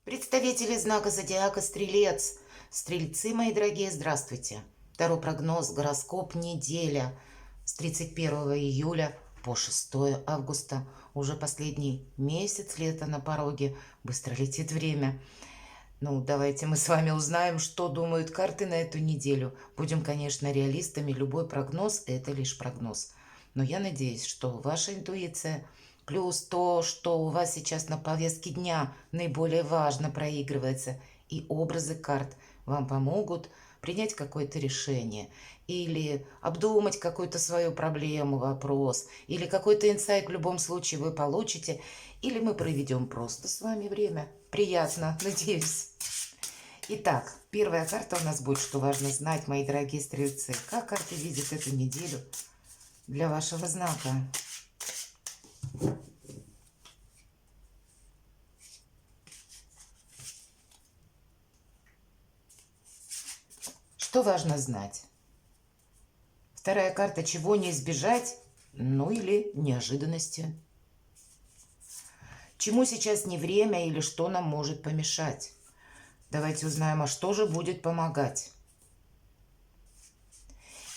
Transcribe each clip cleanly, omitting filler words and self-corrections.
Представители знака зодиака Стрелец. Стрельцы, мои дорогие, здравствуйте. Таро прогноз, гороскоп, неделя с 31 июля по 6 августа. Уже последний месяц лета на пороге. Быстро летит время. Ну, давайте мы с вами узнаем, что думают карты на эту неделю. Будем, конечно, реалистами. Любой прогноз – это лишь прогноз. Но я надеюсь, что ваша интуиция, плюс то, что у вас сейчас на повестке дня наиболее важно проигрывается, и образы карт вам помогут принять какое-то решение или обдумать какую-то свою проблему, вопрос, или какой-то инсайт в любом случае вы получите, или мы проведем просто с вами время. Приятно, надеюсь. Итак, первая карта у нас будет, что важно знать, мои дорогие стрельцы. Как карты видят эту неделю для вашего знака? Что важно знать? Вторая карта, чего не избежать, ну или неожиданности. Чему сейчас не время или что нам может помешать? Давайте узнаем, а что же будет помогать.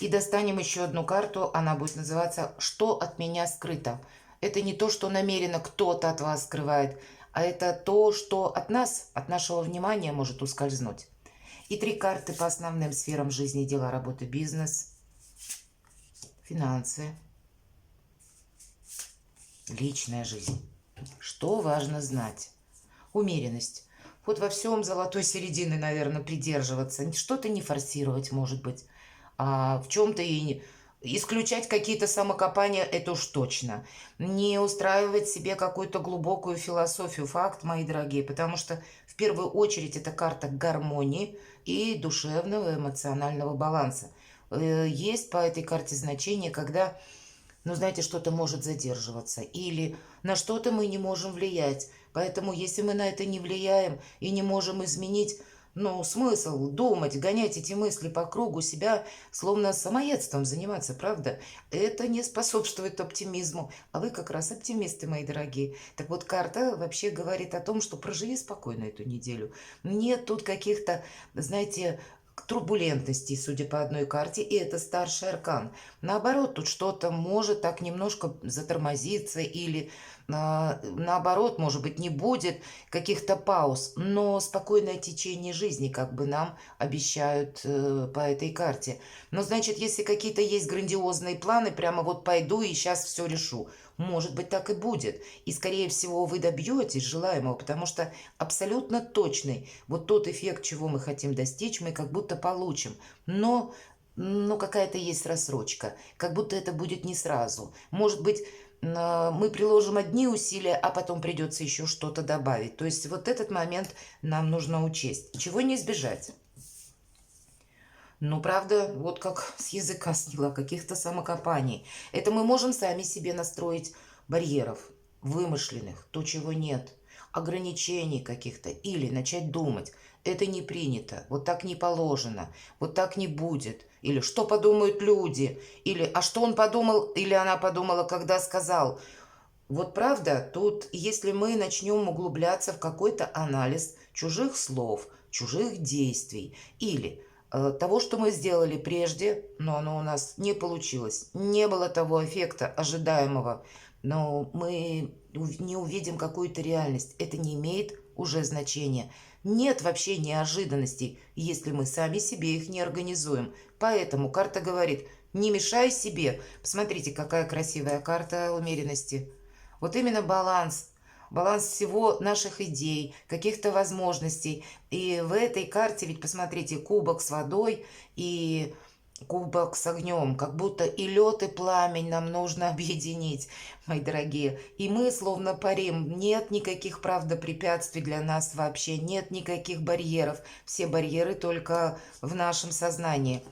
И достанем еще одну карту, она будет называться «Что от меня скрыто?». Это не то, что намеренно кто-то от вас скрывает, а это то, что от нас, от нашего внимания может ускользнуть. И три карты по основным сферам жизни, дела, работы, бизнес, финансы, личная жизнь. Что важно знать? Умеренность. Вот во всем золотой середины, наверное, придерживаться. Что-то не форсировать, может быть. А в чем-то и исключать какие-то самокопания, это уж точно. Не устраивать себе какую-то глубокую философию, факт, мои дорогие, потому что в первую очередь это карта гармонии и душевного эмоционального баланса. Есть по этой карте значение, когда, ну, знаете, что-то может задерживаться или на что-то мы не можем влиять. Поэтому, если мы на это не влияем и не можем изменить, ну, смысл думать, гонять эти мысли по кругу себя, словно самоедством заниматься, правда? Это не способствует оптимизму. А вы как раз оптимисты, мои дорогие. Так вот, карта вообще говорит о том, что проживи спокойно эту неделю. Нет тут каких-то, знаете, турбулентностей, судя по одной карте, и это старший аркан. Наоборот, тут что-то может так немножко затормозиться или наоборот, может быть, не будет каких-то пауз, но спокойное течение жизни как бы нам обещают по этой карте. Но значит, если какие-то есть грандиозные планы, прямо вот пойду и сейчас все решу, может быть, так и будет. И, скорее всего, вы добьетесь желаемого, потому что абсолютно точный вот тот эффект, чего мы хотим достичь, мы как будто получим. Но какая-то есть рассрочка, как будто это будет не сразу. Может быть, мы приложим одни усилия, а потом придется еще что-то добавить. То есть вот этот момент нам нужно учесть. Чего не избежать? Ну, правда, вот как с языка сняла, каких-то самокопаний. Это мы можем сами себе настроить барьеров, вымышленных, то, чего нет, ограничений каких-то, или начать думать, это не принято, вот так не положено, вот так не будет, или что подумают люди, или а что он подумал, или она подумала, когда сказал. Вот правда, тут если мы начнем углубляться в какой-то анализ чужих слов, чужих действий или того, что мы сделали прежде, но оно у нас не получилось, не было того эффекта ожидаемого, но мы не увидим какую-то реальность, это не имеет уже значения. Нет вообще неожиданностей, если мы сами себе их не организуем. Поэтому карта говорит, не мешай себе. Посмотрите, какая красивая карта умеренности. Вот именно баланс. Баланс всего наших идей, каких-то возможностей. И в этой карте, ведь посмотрите, кубок с водой и кубок с огнем. Как будто и лед, и пламень нам нужно объединить, мои дорогие. И мы словно парим. Нет никаких, правда, препятствий для нас вообще. Нет никаких барьеров. Все барьеры только в нашем сознании.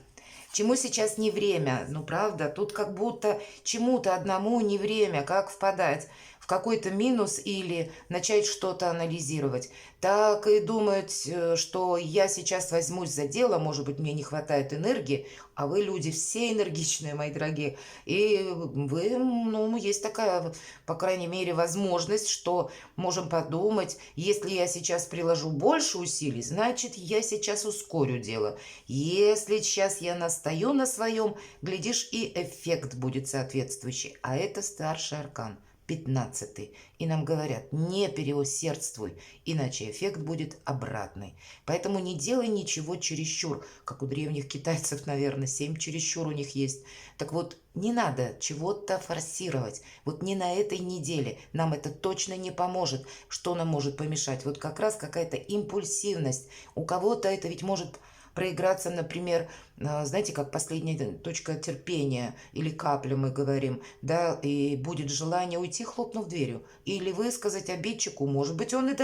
Чему сейчас не время? Ну, правда, тут как будто чему-то одному не время. Как впадать в какой-то минус или начать что-то анализировать. Так и думать, что я сейчас возьмусь за дело, может быть, мне не хватает энергии, а вы люди все энергичные, мои дорогие, и вы, ну, есть такая, по крайней мере, возможность, что можем подумать, если я сейчас приложу больше усилий, значит, я сейчас ускорю дело. Если сейчас я настаю на своем, глядишь, и эффект будет соответствующий. А это старший аркан, 15-й. И нам говорят, не переусердствуй, иначе эффект будет обратный. Поэтому не делай ничего чересчур, как у древних китайцев, наверное, 7 чересчур у них есть. Так вот, не надо чего-то форсировать. Вот не на этой неделе. Нам это точно не поможет. Что нам может помешать? Вот как раз какая-то импульсивность. У кого-то это ведь может проиграться, например, знаете, как последняя точка терпения или капля, мы говорим, да, и будет желание уйти, хлопнув дверью. Или высказать обидчику, может быть, он и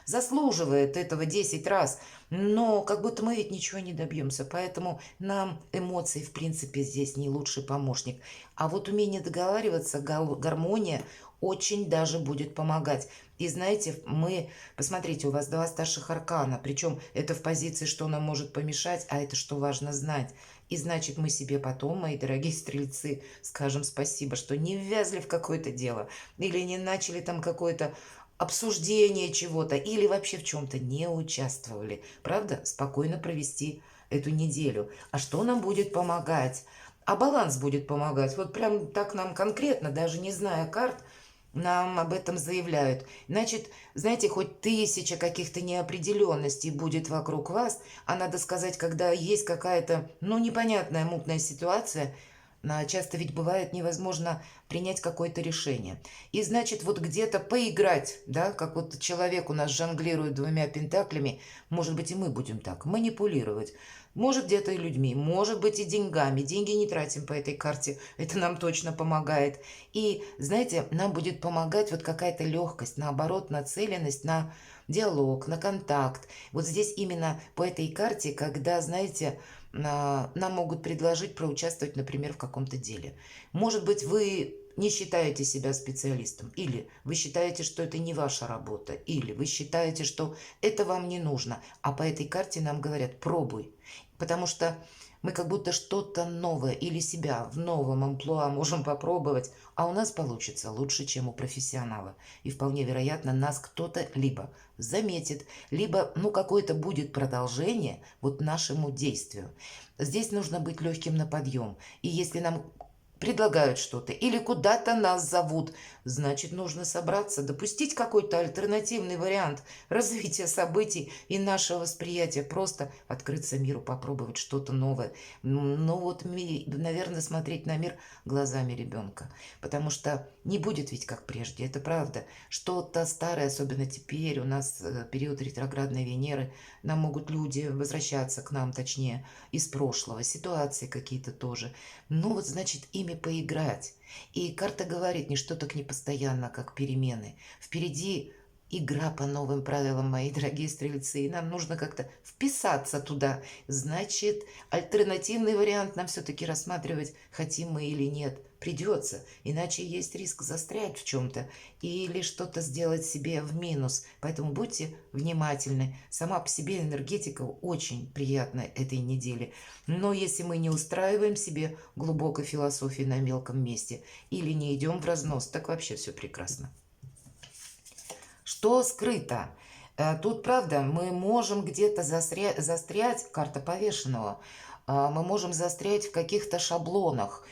заслуживает этого 10 раз, но как будто мы ведь ничего не добьемся. Поэтому нам эмоции, в принципе, здесь не лучший помощник. А вот умение договариваться, гармония очень даже будет помогать. И знаете, посмотрите, у вас 2 старших аркана, причем это в позиции, что нам может помешать, а это что важно знать. И значит, мы себе потом, мои дорогие стрельцы, скажем спасибо, что не ввязли в какое-то дело, или не начали там какое-то обсуждение чего-то, или вообще в чем-то не участвовали. Правда? Спокойно провести эту неделю. А что нам будет помогать? А баланс будет помогать. Вот прям так нам конкретно, даже не зная карт, нам об этом заявляют. Значит, знаете, хоть 1000 каких-то неопределенностей будет вокруг вас, а надо сказать, когда есть какая-то, ну, непонятная мутная ситуация, часто ведь бывает невозможно принять какое-то решение. И значит, вот где-то поиграть, да, как вот человек у нас жонглирует 2 пентаклями, может быть, и мы будем так манипулировать. Может, где-то и людьми, может быть, и деньгами. Деньги не тратим по этой карте, это нам точно помогает. И, знаете, нам будет помогать вот какая-то легкость, наоборот, нацеленность на диалог, на контакт. Вот здесь именно по этой карте, когда, знаете, нам могут предложить проучаствовать, например, в каком-то деле. Может быть, вы не считаете себя специалистом, или вы считаете, что это не ваша работа, или вы считаете, что это вам не нужно, а по этой карте нам говорят «пробуй», потому что мы как будто что-то новое или себя в новом амплуа можем попробовать, а у нас получится лучше, чем у профессионала. И вполне вероятно, нас кто-то либо заметит, либо, ну, какое-то будет продолжение вот нашему действию. Здесь нужно быть легким на подъем. И если нам предлагают что-то или куда-то нас зовут, значит, нужно собраться, допустить какой-то альтернативный вариант развития событий и нашего восприятия, просто открыться миру, попробовать что-то новое. Ну вот, наверное, смотреть на мир глазами ребенка, потому что не будет ведь как прежде, это правда. Что-то старое, особенно теперь, у нас период ретроградной Венеры, нам могут люди возвращаться к нам, точнее, из прошлого, ситуации какие-то тоже. Ну вот, значит, ими поиграть. И карта говорит, ничто так не постоянно, как перемены. Впереди игра по новым правилам, мои дорогие стрельцы, и нам нужно как-то вписаться туда. Значит, альтернативный вариант нам все-таки рассматривать, хотим мы или нет, придется. Иначе есть риск застрять в чем-то или что-то сделать себе в минус. Поэтому будьте внимательны. Сама по себе энергетика очень приятная этой неделе. Но если мы не устраиваем себе глубокой философии на мелком месте или не идем в разнос, так вообще все прекрасно. Что скрыто? Тут, правда, мы можем где-то застрять, карта повешенного, мы можем застрять в каких-то шаблонах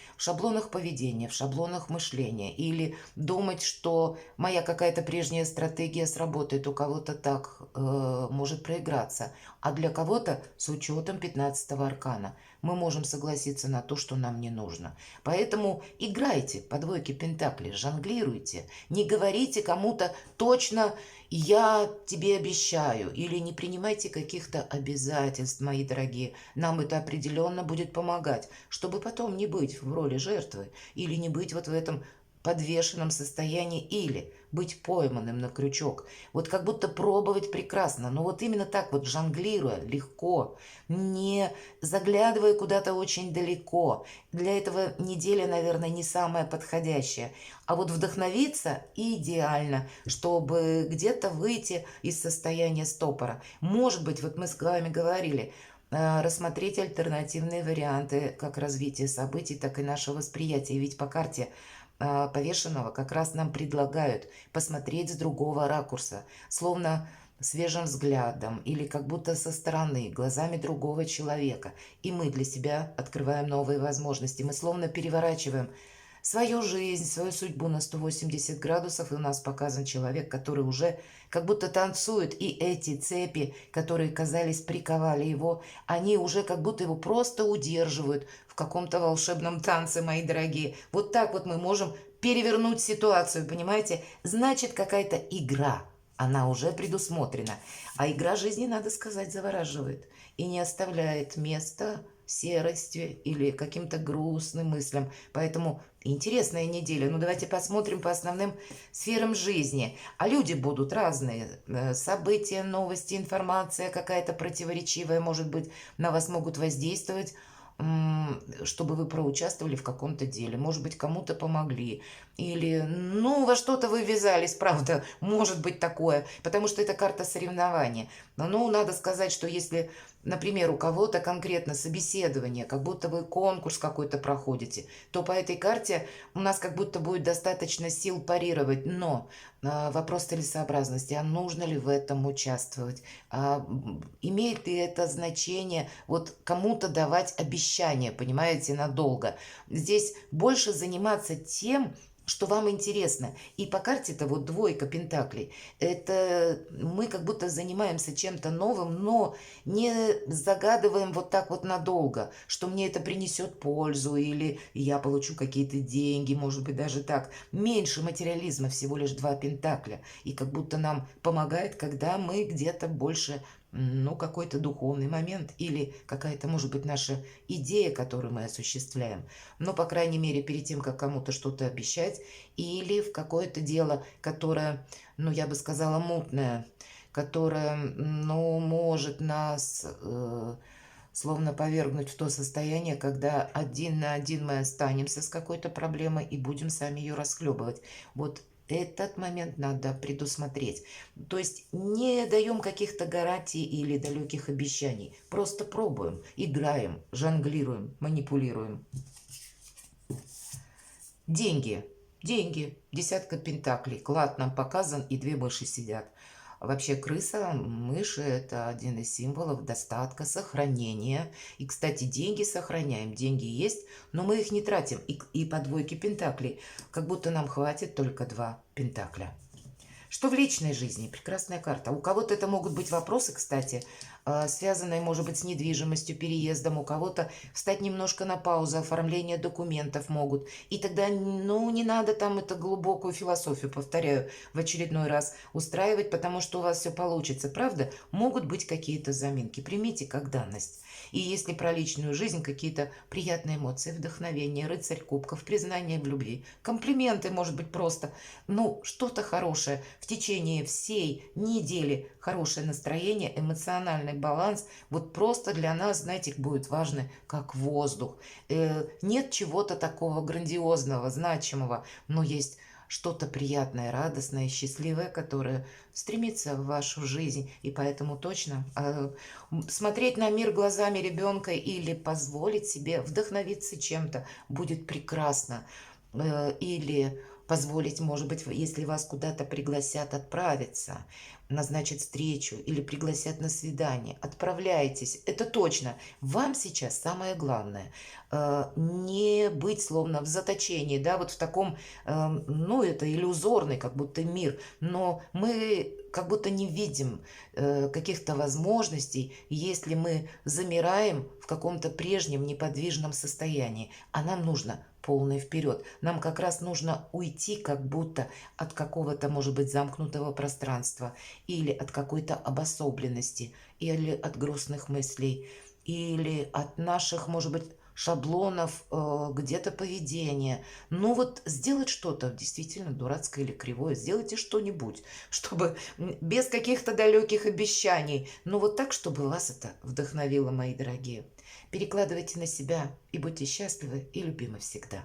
поведения, в шаблонах мышления. Или думать, что моя какая-то прежняя стратегия сработает, у кого-то так может проиграться. А для кого-то, с учетом 15-го аркана, мы можем согласиться на то, что нам не нужно. Поэтому играйте по 2 пентаклей, жонглируйте. Не говорите кому-то точно «я тебе обещаю» или не принимайте каких-то обязательств, мои дорогие. Нам это определенно будет помогать, чтобы потом не быть в роли жертвы или не быть вот в этом подвешенном состоянии или быть пойманным на крючок. Вот как будто пробовать прекрасно, но вот именно так вот жонглируя легко, не заглядывая куда-то очень далеко. Для этого неделя, наверное, не самая подходящая. А вот вдохновиться идеально, чтобы где-то выйти из состояния стопора. Может быть, вот мы с вами говорили, рассмотреть альтернативные варианты как развития событий, так и нашего восприятия. Ведь по карте повешенного как раз нам предлагают посмотреть с другого ракурса, словно свежим взглядом или как будто со стороны, глазами другого человека. И мы для себя открываем новые возможности. Мы словно переворачиваем свою жизнь, свою судьбу на 180 градусов, и у нас показан человек, который уже как будто танцует, и эти цепи, которые, казались, приковали его, они уже как будто его просто удерживают в каком-то волшебном танце, мои дорогие. Вот так вот мы можем перевернуть ситуацию, понимаете? Значит, какая-то игра, она уже предусмотрена. А игра жизни, надо сказать, завораживает и не оставляет места серости или каким-то грустным мыслям. Поэтому интересная неделя. Ну, давайте посмотрим по основным сферам жизни. А люди будут разные. События, новости, информация какая-то противоречивая, может быть, на вас могут воздействовать, чтобы вы проучаствовали в каком-то деле. Может быть, кому-то помогли. Или, ну, во что-то вы ввязались, правда, может быть такое. Потому что это карта соревнования. Но, ну, надо сказать, что если, например, у кого-то конкретно собеседование, как будто вы конкурс какой-то проходите, то по этой карте у нас как будто будет достаточно сил парировать. Но вопрос целесообразности, а нужно ли в этом участвовать? Имеет ли это значение вот кому-то давать обещание, понимаете, надолго? Здесь больше заниматься тем, что вам интересно. И по карте-то вот двойка пентаклей. Это мы как будто занимаемся чем-то новым, но не загадываем вот так вот надолго, что мне это принесет пользу или я получу какие-то деньги, может быть, даже так. Меньше материализма, всего лишь два пентакля. И как будто нам помогает, когда мы где-то больше, ну, какой-то духовный момент или какая-то, может быть, наша идея, которую мы осуществляем. Но, по крайней мере, перед тем, как кому-то что-то обещать, или в какое-то дело, которое, ну, я бы сказала, мутное, которое, ну, может нас словно повергнуть в то состояние, когда один на один мы останемся с какой-то проблемой и будем сами ее расхлебывать. Вот этот момент надо предусмотреть. То есть не даем каких-то гарантий или далеких обещаний. Просто пробуем, играем, жонглируем, манипулируем. Деньги. Деньги. Десятка пентаклей. Клад нам показан, и две мыши сидят. Вообще крыса, мыши– это один из символов достатка, сохранения. И, кстати, деньги сохраняем. Деньги есть, но мы их не тратим. И по двойке пентаклей, как будто нам хватит только два пентакля. Что в личной жизни? Прекрасная карта. У кого-то это могут быть вопросы, кстати, связанные, может быть, с недвижимостью, переездом. У кого-то встать немножко на паузу, оформление документов могут. И тогда, ну, не надо там это глубокую философию, повторяю, в очередной раз устраивать, потому что у вас все получится. Правда? Могут быть какие-то заминки. Примите как данность. И если про личную жизнь, какие-то приятные эмоции, вдохновение, рыцарь кубков, признание в любви, комплименты, может быть, просто, ну, что-то хорошее в течение всей недели, хорошее настроение, эмоциональный баланс, вот просто для нас, знаете, будет важно, как воздух. Нет чего-то такого грандиозного, значимого, но есть что-то приятное, радостное, счастливое, которое стремится в вашу жизнь. И поэтому точно смотреть на мир глазами ребенка или позволить себе вдохновиться чем-то будет прекрасно. Или позволить, может быть, если вас куда-то пригласят отправиться, назначить встречу или пригласят на свидание, отправляйтесь. Это точно. Вам сейчас самое главное не быть словно в заточении, да, вот в таком, ну, это иллюзорный как будто мир, но мы как будто не видим каких-то возможностей, если мы замираем в каком-то прежнем неподвижном состоянии, а нам нужно полный вперед. Нам как раз нужно уйти как будто от какого-то, может быть, замкнутого пространства или от какой-то обособленности, или от грустных мыслей, или от наших, может быть, шаблонов, где-то поведения. Ну вот сделать что-то действительно дурацкое или кривое, сделайте что-нибудь, чтобы без каких-то далеких обещаний, но вот так, чтобы вас это вдохновило, мои дорогие. Перекладывайте на себя и будьте счастливы и любимы всегда.